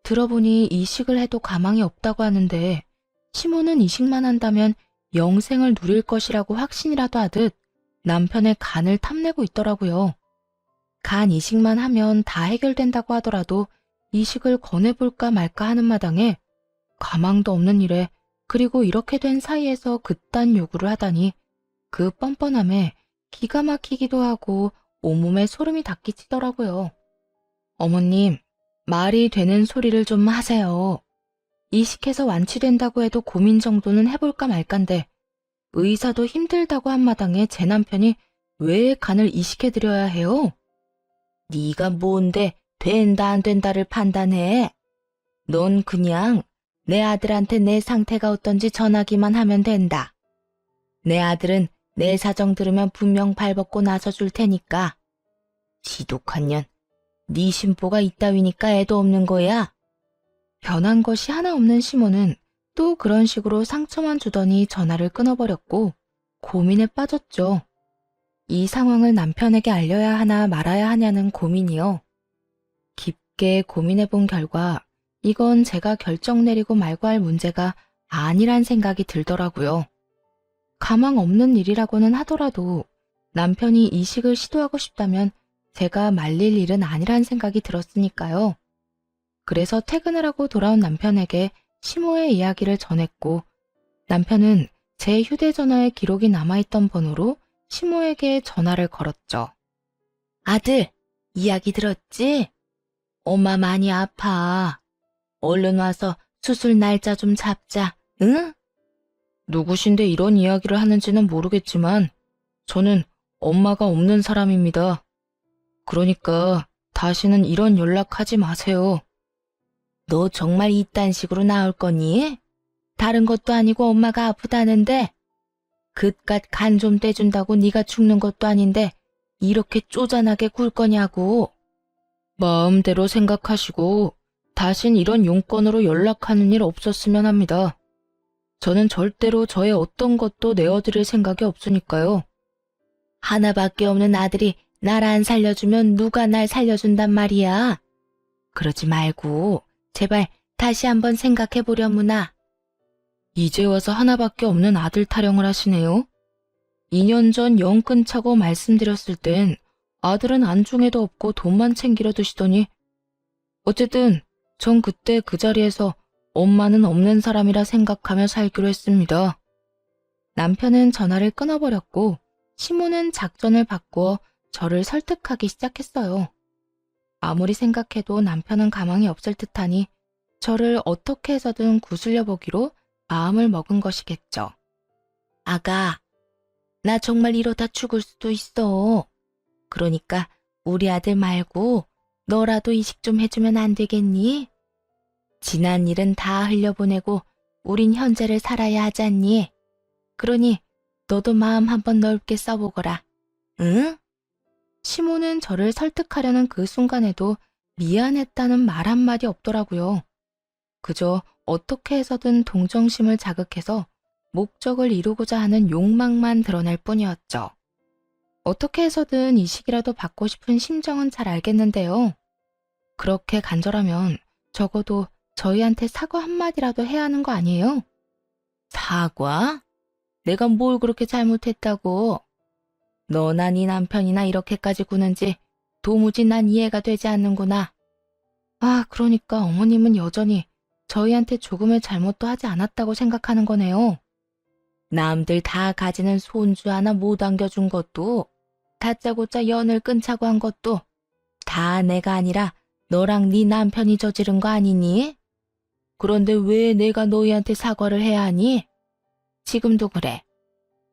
들어보니 이식을 해도 가망이 없다고 하는데, 시모는 이식만 한다면 영생을 누릴 것이라고 확신이라도 하듯 남편의 간을 탐내고 있더라고요. 간 이식만 하면 다 해결된다고 하더라도 이식을 권해볼까 말까 하는 마당에 가망도 없는 일에, 그리고 이렇게 된 사이에서 그딴 요구를 하다니, 그 뻔뻔함에 기가 막히기도 하고 온몸에 소름이 닿기치더라고요. 어머님, 말이 되는 소리를 좀 하세요. 이식해서 완치된다고 해도 고민 정도는 해볼까 말까인데, 의사도 힘들다고 한 마당에 제 남편이 왜 간을 이식해드려야 해요? 네가 뭔데 된다 안 된다를 판단해. 넌 그냥 내 아들한테 내 상태가 어떤지 전하기만 하면 된다. 내 아들은 내 사정 들으면 분명 발벗고 나서줄 테니까. 지독한 년, 네 심보가 이따위니까 애도 없는 거야. 변한 것이 하나 없는 시모는 또 그런 식으로 상처만 주더니 전화를 끊어버렸고 고민에 빠졌죠. 이 상황을 남편에게 알려야 하나 말아야 하냐는 고민이요. 깊게 고민해본 결과 이건 제가 결정 내리고 말고 할 문제가 아니란 생각이 들더라고요. 가망 없는 일이라고는 하더라도 남편이 이식을 시도하고 싶다면 제가 말릴 일은 아니란 생각이 들었으니까요. 그래서 퇴근을 하고 돌아온 남편에게 시모의 이야기를 전했고, 남편은 제 휴대전화에 기록이 남아있던 번호로 시모에게 전화를 걸었죠. 아들, 이야기 들었지? 엄마 많이 아파. 얼른 와서 수술 날짜 좀 잡자, 응? 누구신데 이런 이야기를 하는지는 모르겠지만 저는 엄마가 없는 사람입니다. 그러니까 다시는 이런 연락하지 마세요. 너 정말 이딴 식으로 나올 거니? 다른 것도 아니고 엄마가 아프다는데, 그깟 간 좀 떼준다고 네가 죽는 것도 아닌데 이렇게 쪼잔하게 굴 거냐고. 마음대로 생각하시고 다신 이런 용건으로 연락하는 일 없었으면 합니다. 저는 절대로 저의 어떤 것도 내어드릴 생각이 없으니까요. 하나밖에 없는 아들이 날 안 살려주면 누가 날 살려준단 말이야. 그러지 말고 제발 다시 한번 생각해보려무나. 이제 와서 하나밖에 없는 아들 타령을 하시네요. 2년 전 영 끊자고 말씀드렸을 땐 아들은 안중에도 없고 돈만 챙기려 두시더니, 어쨌든 전 그때 그 자리에서 엄마는 없는 사람이라 생각하며 살기로 했습니다. 남편은 전화를 끊어버렸고 시모는 작전을 바꾸어 저를 설득하기 시작했어요. 아무리 생각해도 남편은 가망이 없을 듯하니 저를 어떻게 해서든 구슬려 보기로 마음을 먹은 것이겠죠. 아가, 나 정말 이러다 죽을 수도 있어. 그러니까 우리 아들 말고 너라도 이식 좀 해주면 안 되겠니? 지난 일은 다 흘려보내고 우린 현재를 살아야 하잖니. 그러니 너도 마음 한번 넓게 써보거라. 응? 시모는 저를 설득하려는 그 순간에도 미안했다는 말 한마디 없더라고요. 그저 어떻게 해서든 동정심을 자극해서 목적을 이루고자 하는 욕망만 드러낼 뿐이었죠. 어떻게 해서든 이식이라도 받고 싶은 심정은 잘 알겠는데요. 그렇게 간절하면 적어도 저희한테 사과 한마디라도 해야 하는 거 아니에요? 사과? 내가 뭘 그렇게 잘못했다고? 너나 네 남편이나 이렇게까지 구는지 도무지 난 이해가 되지 않는구나. 아, 그러니까 어머님은 여전히 저희한테 조금의 잘못도 하지 않았다고 생각하는 거네요. 남들 다 가지는 손주 하나 못 안겨준 것도, 다짜고짜 연을 끊자고 한 것도 다 내가 아니라 너랑 네 남편이 저지른 거 아니니? 그런데 왜 내가 너희한테 사과를 해야 하니? 지금도 그래.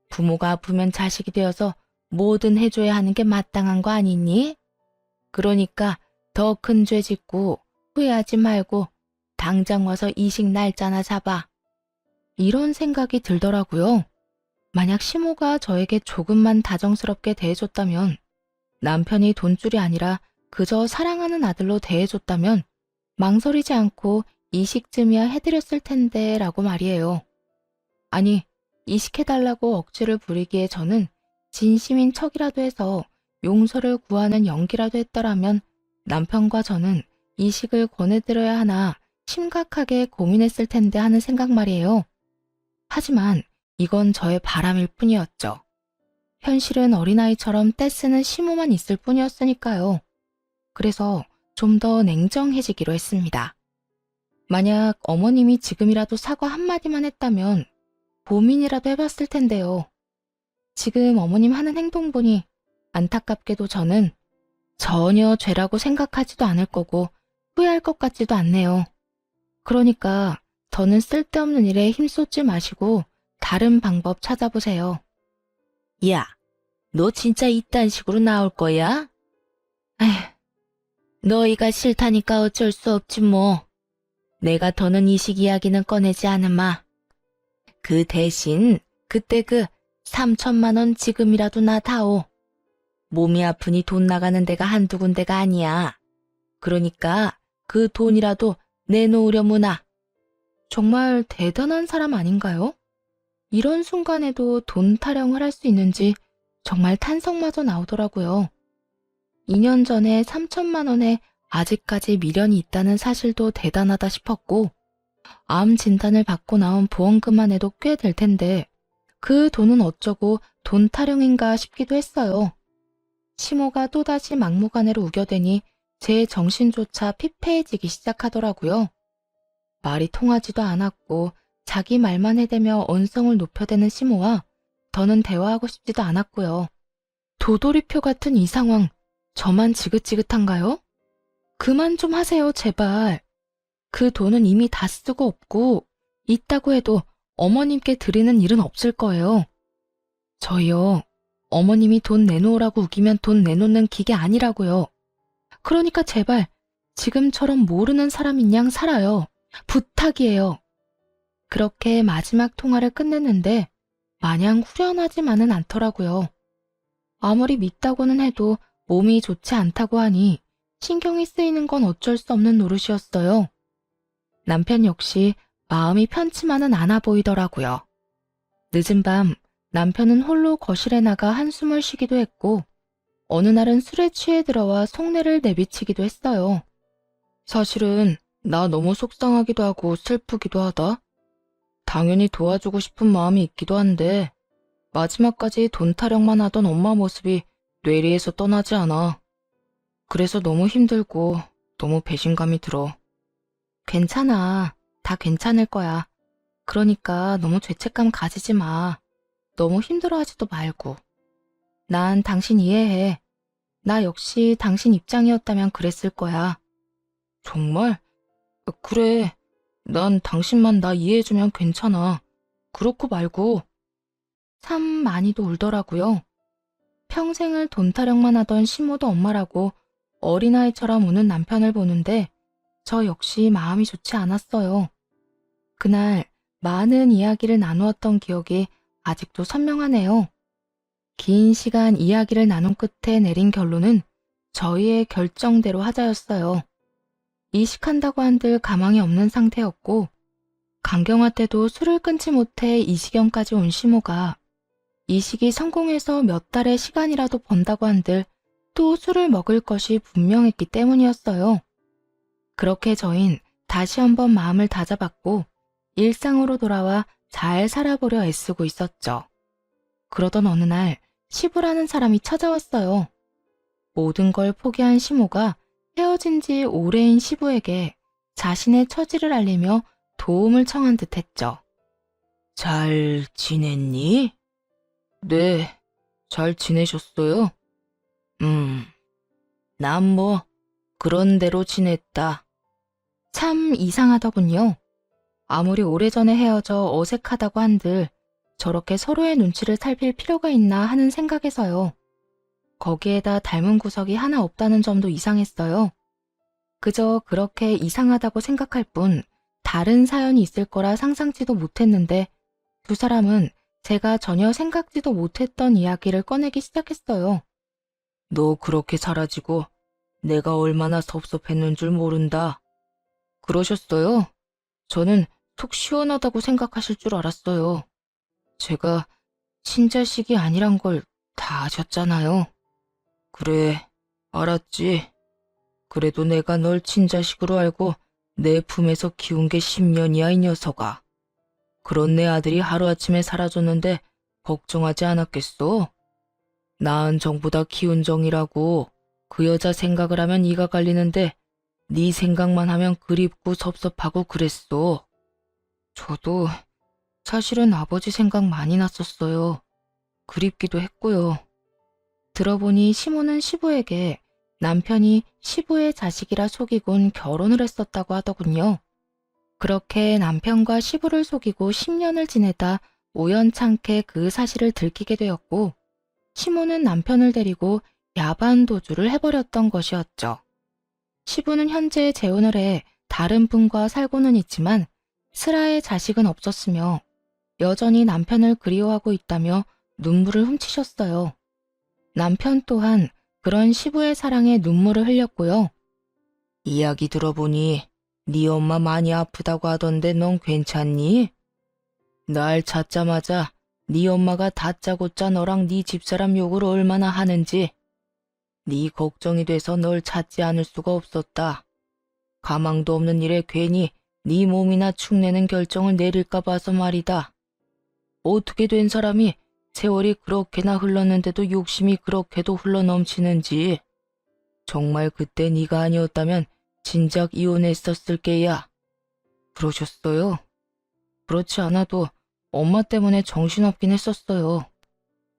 부모가 아프면 자식이 되어서 뭐든 해줘야 하는 게 마땅한 거 아니니? 그러니까 더 큰 죄 짓고 후회하지 말고 당장 와서 이식 날짜나 잡아. 이런 생각이 들더라고요. 만약 시모가 저에게 조금만 다정스럽게 대해줬다면, 남편이 돈줄이 아니라 그저 사랑하는 아들로 대해줬다면 망설이지 않고 이식쯤이야 해드렸을 텐데 라고 말이에요. 아니, 이식해달라고 억지를 부리기에 저는 진심인 척이라도 해서 용서를 구하는 연기라도 했더라면 남편과 저는 이식을 권해드려야 하나 심각하게 고민했을 텐데 하는 생각 말이에요. 하지만 이건 저의 바람일 뿐이었죠. 현실은 어린아이처럼 떼쓰는 시모만 있을 뿐이었으니까요. 그래서 좀 더 냉정해지기로 했습니다. 만약 어머님이 지금이라도 사과 한마디만 했다면 고민이라도 해봤을 텐데요. 지금 어머님 하는 행동 보니 안타깝게도 저는 전혀 죄라고 생각하지도 않을 거고 후회할 것 같지도 않네요. 그러니까 더는 쓸데없는 일에 힘쏟지 마시고 다른 방법 찾아보세요. 야, 너 진짜 이딴 식으로 나올 거야? 에휴, 너희가 싫다니까 어쩔 수 없지 뭐. 내가 더는 이식 이야기는 꺼내지 않으마. 그 대신 그때 그 3천만 원 지금이라도 나 다오. 몸이 아프니 돈 나가는 데가 한두 군데가 아니야. 그러니까 그 돈이라도 내놓으려무나. 정말 대단한 사람 아닌가요? 이런 순간에도 돈 타령을 할 수 있는지 정말 탄성마저 나오더라고요. 2년 전에 3천만 원에 아직까지 미련이 있다는 사실도 대단하다 싶었고, 암 진단을 받고 나온 보험금만 해도 꽤 될 텐데 그 돈은 어쩌고 돈 타령인가 싶기도 했어요. 시모가 또다시 막무가내로 우겨대니 제 정신조차 피폐해지기 시작하더라고요. 말이 통하지도 않았고 자기 말만 해대며 언성을 높여대는 시모와 더는 대화하고 싶지도 않았고요. 도돌이표 같은 이 상황, 저만 지긋지긋한가요? 그만 좀 하세요, 제발. 그 돈은 이미 다 쓰고 없고 있다고 해도 어머님께 드리는 일은 없을 거예요. 저희요, 어머님이 돈 내놓으라고 우기면 돈 내놓는 기계 아니라고요. 그러니까 제발 지금처럼 모르는 사람인 양 살아요. 부탁이에요. 그렇게 마지막 통화를 끝냈는데 마냥 후련하지만은 않더라고요. 아무리 믿다고는 해도 몸이 좋지 않다고 하니 신경이 쓰이는 건 어쩔 수 없는 노릇이었어요. 남편 역시 마음이 편치만은 않아 보이더라고요. 늦은 밤 남편은 홀로 거실에 나가 한숨을 쉬기도 했고 어느 날은 술에 취해 들어와 속내를 내비치기도 했어요. 사실은 나 너무 속상하기도 하고 슬프기도 하다. 당연히 도와주고 싶은 마음이 있기도 한데 마지막까지 돈 타령만 하던 엄마 모습이 뇌리에서 떠나지 않아. 그래서 너무 힘들고 너무 배신감이 들어. 괜찮아. 다 괜찮을 거야. 그러니까 너무 죄책감 가지지 마. 너무 힘들어하지도 말고. 난 당신 이해해. 나 역시 당신 입장이었다면 그랬을 거야. 정말? 그래. 난 당신만 나 이해해주면 괜찮아. 그렇고 말고. 참 많이도 울더라고요. 평생을 돈 타령만 하던 시모도 엄마라고 어린아이처럼 우는 남편을 보는데 저 역시 마음이 좋지 않았어요. 그날 많은 이야기를 나누었던 기억이 아직도 선명하네요. 긴 시간 이야기를 나눈 끝에 내린 결론은 저희의 결정대로 하자였어요. 이식한다고 한들 가망이 없는 상태였고 강경화 때도 술을 끊지 못해 이 지경까지 온 시모가 이식이 성공해서 몇 달의 시간이라도 번다고 한들 또 술을 먹을 것이 분명했기 때문이었어요. 그렇게 저흰 다시 한번 마음을 다잡았고 일상으로 돌아와 잘 살아보려 애쓰고 있었죠. 그러던 어느 날 시부라는 사람이 찾아왔어요. 모든 걸 포기한 시모가 헤어진 지 오래인 시부에게 자신의 처지를 알리며 도움을 청한 듯 했죠. 잘 지냈니? 네, 잘 지내셨어요? 난 뭐, 그런 대로 지냈다. 참 이상하더군요. 아무리 오래전에 헤어져 어색하다고 한들 저렇게 서로의 눈치를 살필 필요가 있나 하는 생각에서요. 거기에다 닮은 구석이 하나 없다는 점도 이상했어요. 그저 그렇게 이상하다고 생각할 뿐 다른 사연이 있을 거라 상상치도 못했는데 두 사람은 제가 전혀 생각지도 못했던 이야기를 꺼내기 시작했어요. 너 그렇게 사라지고 내가 얼마나 섭섭했는 줄 모른다. 그러셨어요? 저는 속 시원하다고 생각하실 줄 알았어요. 제가 친자식이 아니란 걸 다 아셨잖아요. 그래, 알았지. 그래도 내가 널 친자식으로 알고 내 품에서 키운 게 10년이야, 이 녀석아. 그런 내 아들이 하루아침에 사라졌는데 걱정하지 않았겠어? 낳은 정보다 키운 정이라고. 그 여자 생각을 하면 이가 갈리는데 네 생각만 하면 그립고 섭섭하고 그랬어. 저도 사실은 아버지 생각 많이 났었어요. 그립기도 했고요. 들어보니 시모는 시부에게 남편이 시부의 자식이라 속이곤 결혼을 했었다고 하더군요. 그렇게 남편과 시부를 속이고 10년을 지내다 우연찮게 그 사실을 들키게 되었고 시모는 남편을 데리고 야반 도주를 해버렸던 것이었죠. 시부는 현재 재혼을 해 다른 분과 살고는 있지만 슬아의 자식은 없었으며 여전히 남편을 그리워하고 있다며 눈물을 훔치셨어요. 남편 또한 그런 시부의 사랑에 눈물을 흘렸고요. 이야기 들어보니 네 엄마 많이 아프다고 하던데 넌 괜찮니? 날 찾자마자 네 엄마가 다짜고짜 너랑 네 집사람 욕을 얼마나 하는지 네 걱정이 돼서 널 찾지 않을 수가 없었다. 가망도 없는 일에 괜히 네 몸이나 축내는 결정을 내릴까 봐서 말이다. 어떻게 된 사람이 세월이 그렇게나 흘렀는데도 욕심이 그렇게도 흘러넘치는지. 정말 그때 네가 아니었다면 진작 이혼했었을 게야. 그러셨어요? 그렇지 않아도 엄마 때문에 정신없긴 했었어요.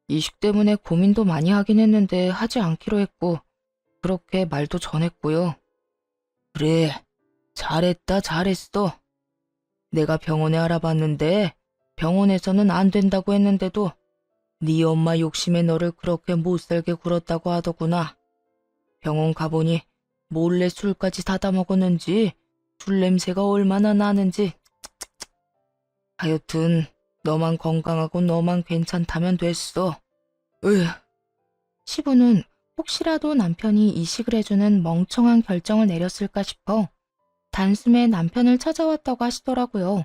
이식 때문에 고민도 많이 하긴 했는데 하지 않기로 했고 그렇게 말도 전했고요. 그래, 잘했다 잘했어. 내가 병원에 알아봤는데 병원에서는 안 된다고 했는데도 네 엄마 욕심에 너를 그렇게 못살게 굴었다고 하더구나. 병원 가보니 몰래 술까지 사다 먹었는지 술 냄새가 얼마나 나는지. 하여튼 너만 건강하고 너만 괜찮다면 됐어. 으. 시부는 혹시라도 남편이 이식을 해주는 멍청한 결정을 내렸을까 싶어 단숨에 남편을 찾아왔다고 하시더라고요.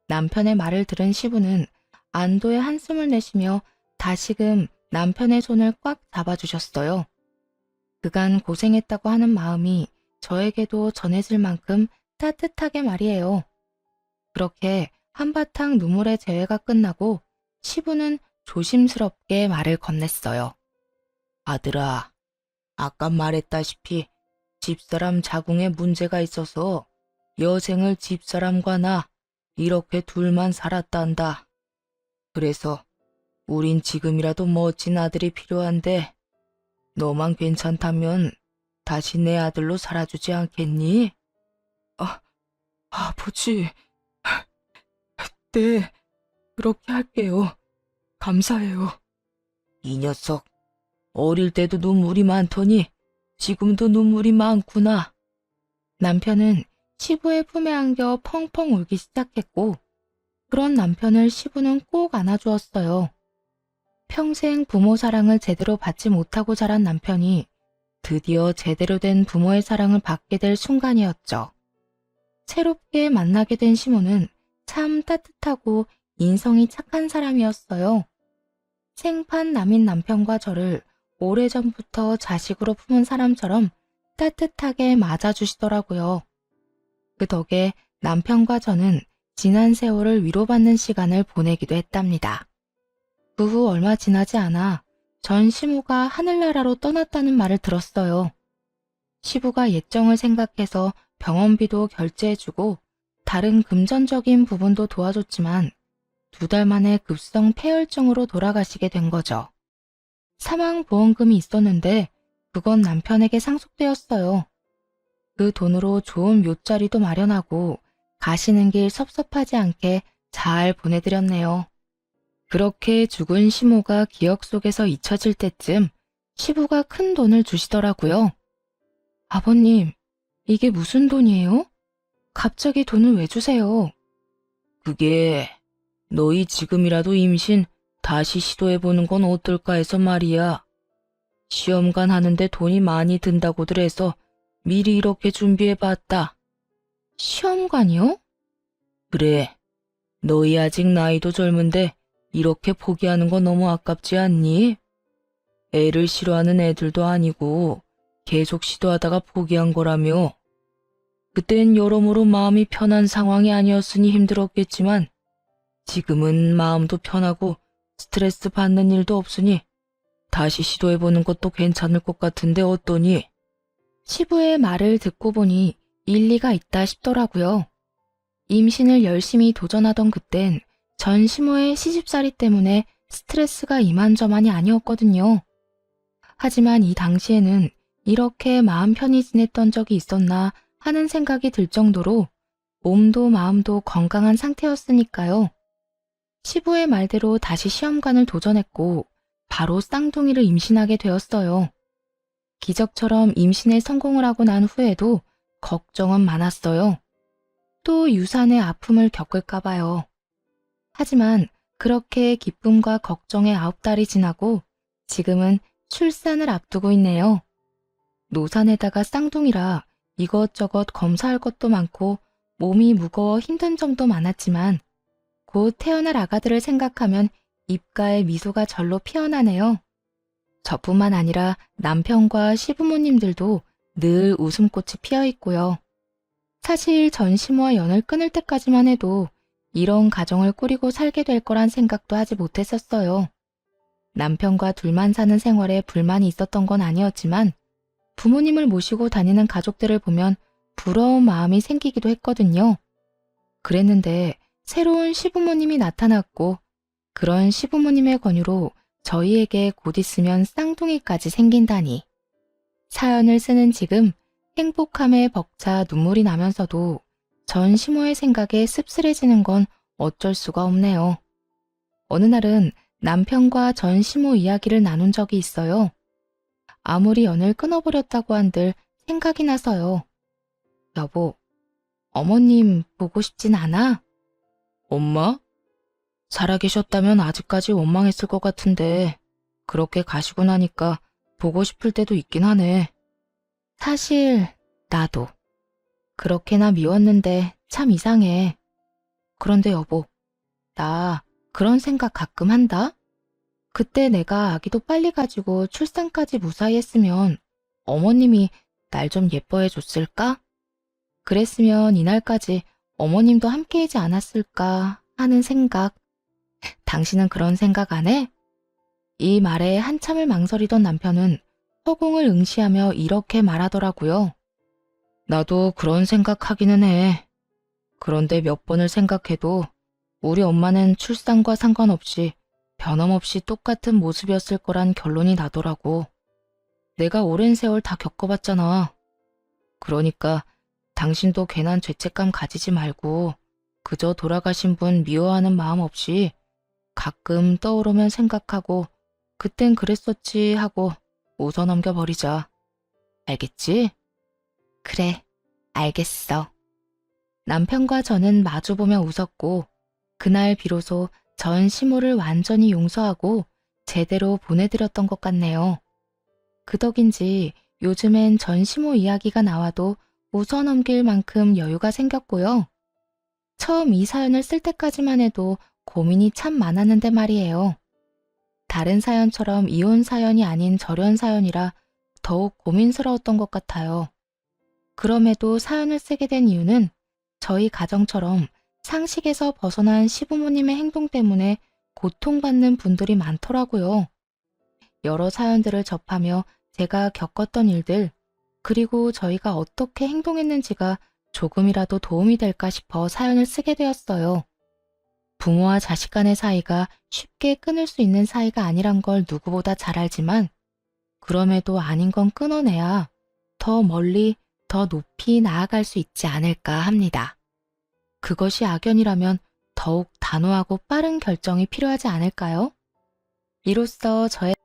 남편의 말을 들은 시부는 안도의 한숨을 내쉬며 다시금 남편의 손을 꽉 잡아주셨어요. 그간 고생했다고 하는 마음이 저에게도 전해질 만큼 따뜻하게 말이에요. 그렇게 한바탕 눈물의 재회가 끝나고 시부는 조심스럽게 말을 건넸어요. 아들아, 아까 말했다시피 집사람 자궁에 문제가 있어서 여생을 집사람과 나 이렇게 둘만 살았단다. 그래서 우린 지금이라도 멋진 아들이 필요한데 너만 괜찮다면 다시 내 아들로 살아주지 않겠니? 아버지, 네, 그렇게 할게요. 감사해요. 이 녀석, 어릴 때도 눈물이 많더니 지금도 눈물이 많구나. 남편은 시부의 품에 안겨 펑펑 울기 시작했고 그런 남편을 시부는 꼭 안아주었어요. 평생 부모 사랑을 제대로 받지 못하고 자란 남편이 드디어 제대로 된 부모의 사랑을 받게 될 순간이었죠. 새롭게 만나게 된 시모는 참 따뜻하고 인성이 착한 사람이었어요. 생판남인 남편과 저를 오래전부터 자식으로 품은 사람처럼 따뜻하게 맞아주시더라고요. 그 덕에 남편과 저는 지난 세월을 위로받는 시간을 보내기도 했답니다. 그 후 얼마 지나지 않아 전 시부가 하늘나라로 떠났다는 말을 들었어요. 시부가 예정을 생각해서 병원비도 결제해주고 다른 금전적인 부분도 도와줬지만 2달 만에 급성 폐혈증으로 돌아가시게 된 거죠. 사망보험금이 있었는데 그건 남편에게 상속되었어요. 그 돈으로 좋은 묘자리도 마련하고 가시는 길 섭섭하지 않게 잘 보내드렸네요. 그렇게 죽은 시모가 기억 속에서 잊혀질 때쯤 시부가 큰 돈을 주시더라고요. 아버님, 이게 무슨 돈이에요? 갑자기 돈을 왜 주세요? 그게 너희 지금이라도 임신 다시 시도해보는 건 어떨까 해서 말이야. 시험관 하는데 돈이 많이 든다고들 해서 미리 이렇게 준비해봤다. 시험관이요? 그래. 너희 아직 나이도 젊은데 이렇게 포기하는 거 너무 아깝지 않니? 애를 싫어하는 애들도 아니고 계속 시도하다가 포기한 거라며. 그땐 여러모로 마음이 편한 상황이 아니었으니 힘들었겠지만 지금은 마음도 편하고 스트레스 받는 일도 없으니 다시 시도해보는 것도 괜찮을 것 같은데 어떠니? 시부의 말을 듣고 보니 일리가 있다 싶더라고요. 임신을 열심히 도전하던 그땐 전 시모의 시집살이 때문에 스트레스가 이만저만이 아니었거든요. 하지만 이 당시에는 이렇게 마음 편히 지냈던 적이 있었나 하는 생각이 들 정도로 몸도 마음도 건강한 상태였으니까요. 시부의 말대로 다시 시험관을 도전했고 바로 쌍둥이를 임신하게 되었어요. 기적처럼 임신에 성공을 하고 난 후에도 걱정은 많았어요. 또 유산의 아픔을 겪을까 봐요. 하지만 그렇게 기쁨과 걱정의 9달이 지나고 지금은 출산을 앞두고 있네요. 노산에다가 쌍둥이라 이것저것 검사할 것도 많고 몸이 무거워 힘든 점도 많았지만 곧 태어날 아가들을 생각하면 입가에 미소가 절로 피어나네요. 저뿐만 아니라 남편과 시부모님들도 늘 웃음꽃이 피어 있고요. 사실 전 시모와 연을 끊을 때까지만 해도 이런 가정을 꾸리고 살게 될 거란 생각도 하지 못했었어요. 남편과 둘만 사는 생활에 불만이 있었던 건 아니었지만 부모님을 모시고 다니는 가족들을 보면 부러운 마음이 생기기도 했거든요. 그랬는데 새로운 시부모님이 나타났고 그런 시부모님의 권유로 저희에게 곧 있으면 쌍둥이까지 생긴다니. 사연을 쓰는 지금 행복함에 벅차 눈물이 나면서도 전 시모의 생각에 씁쓸해지는 건 어쩔 수가 없네요. 어느 날은 남편과 전 시모 이야기를 나눈 적이 있어요. 아무리 연을 끊어버렸다고 한들 생각이 나서요. 여보, 어머님 보고 싶진 않아? 엄마? 살아계셨다면 아직까지 원망했을 것 같은데 그렇게 가시고 나니까 보고 싶을 때도 있긴 하네. 사실 나도 그렇게나 미웠는데 참 이상해. 그런데 여보, 나 그런 생각 가끔 한다. 그때 내가 아기도 빨리 가지고 출산까지 무사히 했으면 어머님이 날 좀 예뻐해 줬을까? 그랬으면 이날까지 어머님도 함께하지 않았을까 하는 생각. 당신은 그런 생각 안 해? 이 말에 한참을 망설이던 남편은 허공을 응시하며 이렇게 말하더라고요. 나도 그런 생각하기는 해. 그런데 몇 번을 생각해도 우리 엄마는 출산과 상관없이 변함없이 똑같은 모습이었을 거란 결론이 나더라고. 내가 오랜 세월 다 겪어봤잖아. 그러니까 당신도 괜한 죄책감 가지지 말고 그저 돌아가신 분 미워하는 마음 없이 가끔 떠오르면 생각하고 그땐 그랬었지 하고 웃어 넘겨버리자. 알겠지? 그래, 알겠어. 남편과 저는 마주보며 웃었고 그날 비로소 전 시모를 완전히 용서하고 제대로 보내드렸던 것 같네요. 그 덕인지 요즘엔 전 시모 이야기가 나와도 웃어 넘길 만큼 여유가 생겼고요. 처음 이 사연을 쓸 때까지만 해도 고민이 참 많았는데 말이에요. 다른 사연처럼 이혼 사연이 아닌 절연 사연이라 더욱 고민스러웠던 것 같아요. 그럼에도 사연을 쓰게 된 이유는 저희 가정처럼 상식에서 벗어난 시부모님의 행동 때문에 고통받는 분들이 많더라고요. 여러 사연들을 접하며 제가 겪었던 일들, 그리고 저희가 어떻게 행동했는지가 조금이라도 도움이 될까 싶어 사연을 쓰게 되었어요. 부모와 자식 간의 사이가 쉽게 끊을 수 있는 사이가 아니란 걸 누구보다 잘 알지만, 그럼에도 아닌 건 끊어내야 더 멀리, 더 높이 나아갈 수 있지 않을까 합니다. 그것이 악연이라면 더욱 단호하고 빠른 결정이 필요하지 않을까요? 이로써 저의